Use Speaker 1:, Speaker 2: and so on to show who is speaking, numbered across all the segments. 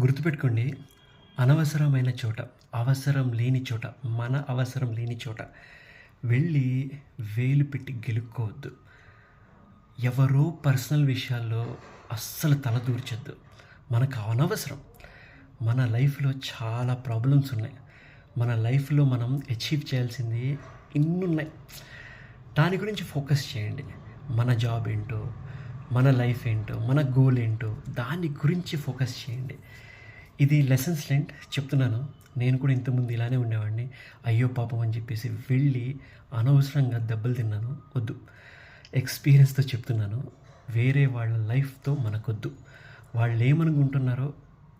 Speaker 1: గుర్తుపెట్టుకోండి. అనవసరమైన చోట, అవసరం లేని చోట, మన అవసరం లేని చోట వెళ్ళి వేలు పెట్టి గెలుక్కోవద్దు. ఎవరో పర్సనల్ విషయాల్లో అస్సలు తలదూర్చొద్దు. మనకు అనవసరం. మన లైఫ్‌లో చాలా ప్రాబ్లమ్స్ ఉన్నాయి. మన లైఫ్‌లో మనం అచీవ్ చేయాల్సింది ఇన్నున్నాయి. దాని గురించి ఫోకస్ చేయండి. మన జాబ్ ఏంటో, మన లైఫ్ ఏంటో, మన గోల్ ఏంటో దాని గురించి ఫోకస్ చేయండి. ఇది లెసన్స్ లెర్న్డ్ చెప్తున్నాను. నేను కూడా ఇంతకుముందు ఇలానే ఉండేవాడిని. అయ్యో పాపం అని చెప్పేసి వెళ్ళి అనవసరంగా దెబ్బలు తిన్నాను. వద్దు. ఎక్స్‌పీరియన్స్‌తో చెప్తున్నాను. వేరే వాళ్ళ లైఫ్‌తో మనకొద్దు. వాళ్ళు ఏమనుకుంటున్నారో,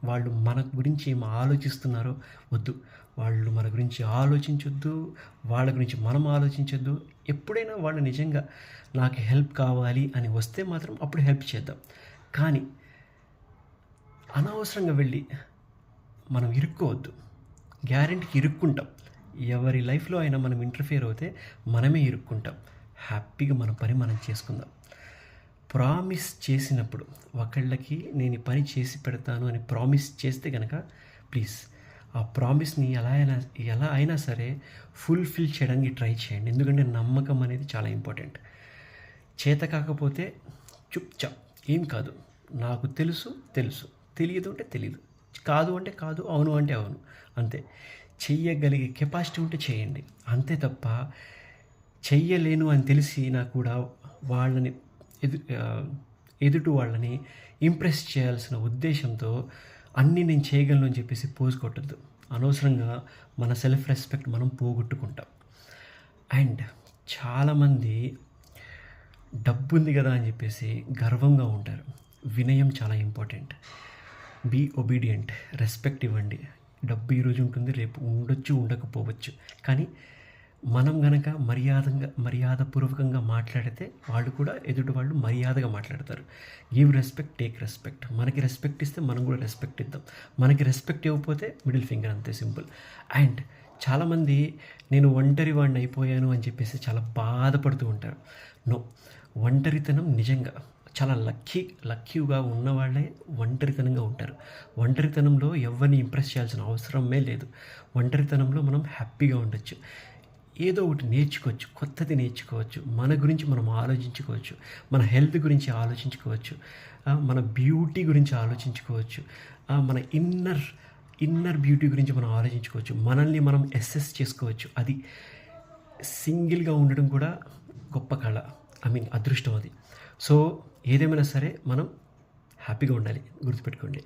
Speaker 1: వాళ్ళు మన గురించి ఏం ఆలోచిస్తున్నారో వద్దు. వాళ్ళు మన గురించి ఆలోచించొద్దు. వాళ్ళ గురించి మనం ఆలోచించొద్దు. ఎప్పుడైనా వాళ్ళు నిజంగా నాకు హెల్ప్ కావాలి అని వస్తే మాత్రం అప్పుడు హెల్ప్ చేద్దాం. కానీ అనవసరంగా వెళ్ళి మనం ఇరుక్కోవద్దు. గ్యారెంటీకి ఇరుక్కుంటాం. ఎవరి లైఫ్‌లో అయినా మనం ఇంటర్ఫియర్ అవుతే మనమే ఇరుక్కుంటాం. హ్యాపీగా మన పని మనం చేసుకుందాం. ప్రామిస్ చేసినప్పుడు ఒకళ్ళకి నేను ఈ పని చేసి పెడతాను అని ప్రామిస్ చేస్తే గనక ప్లీజ్ ఆ ప్రామిస్‌ని ఎలా అయినా సరే ఫుల్‌ఫిల్ చేయడానికి ట్రై చేయండి. ఎందుకంటే నమ్మకం అనేది చాలా ఇంపార్టెంట్. చేత కాకపోతే చుప్‌చాప్ ఏం కాదు. నాకు తెలుసు, తెలియదు అంటే తెలీదు. కాదు అంటే కాదు, అవును అంటే అవును. అంతే. చెయ్యగలిగే కెపాసిటీ ఉంటే చేయండి. అంతే తప్ప చెయ్యలేను అని తెలిసినా కూడా వాళ్ళని ఎదుటి వాళ్ళని ఇంప్రెస్ చేయాల్సిన ఉద్దేశంతో అన్నీ నేను చేయగలను అని చెప్పేసి పోజ్ కొట్టొద్దు. అనవసరంగా మన సెల్ఫ్ రెస్పెక్ట్ మనం పోగొట్టుకుంటాం. అండ్ చాలామంది డబ్బుంది కదా అని చెప్పేసి గర్వంగా ఉంటారు. వినయం చాలా ఇంపార్టెంత. Be obedient. రెస్పెక్ట్ ఇవ్వండి. డబ్బు ఈరోజు ఉంటుంది, రేపు ఉండొచ్చు, ఉండకపోవచ్చు. కానీ మనం గనక మర్యాదపూర్వకంగా మాట్లాడితే వాళ్ళు కూడా ఎదుటి వాళ్ళు మర్యాదగా మాట్లాడతారు. Give respect, take respect. మనకి రెస్పెక్ట్ ఇస్తే మనం కూడా రెస్పెక్ట్ ఇద్దాం. మనకి రెస్పెక్ట్ ఇవ్వకపోతే మిడిల్ ఫింగర్, అంతే సింపుల్. అండ్ చాలామంది నేను ఒంటరి వాడిని అయిపోయాను అని చెప్పేసి చాలా బాధపడుతూ ఉంటారు. నో, ఒంటరితనం నిజంగా చాలా లక్కీగా ఉన్నవాళ్ళే ఒంటరితనంగా ఉంటారు. ఒంటరితనంలో ఎవరిని ఇంప్రెస్ చేయాల్సిన అవసరమే లేదు. ఒంటరితనంలో మనం హ్యాపీగా ఉండొచ్చు. ఏదో ఒకటి నేర్చుకోవచ్చు, కొత్తది నేర్చుకోవచ్చు. మన గురించి మనం ఆలోచించుకోవచ్చు. మన హెల్త్ గురించి ఆలోచించుకోవచ్చు. మన బ్యూటీ గురించి ఆలోచించుకోవచ్చు. మన ఇన్నర్ బ్యూటీ గురించి మనం ఆలోచించుకోవచ్చు. మనల్ని మనం అసెస్ చేసుకోవచ్చు. అది సింగిల్గా ఉండడం కూడా గొప్ప కళ. అదృష్టం అది. సో ఏదేమైనా సరే మనం హ్యాపీగా ఉండాలి. గుర్తుపెట్టుకోండి.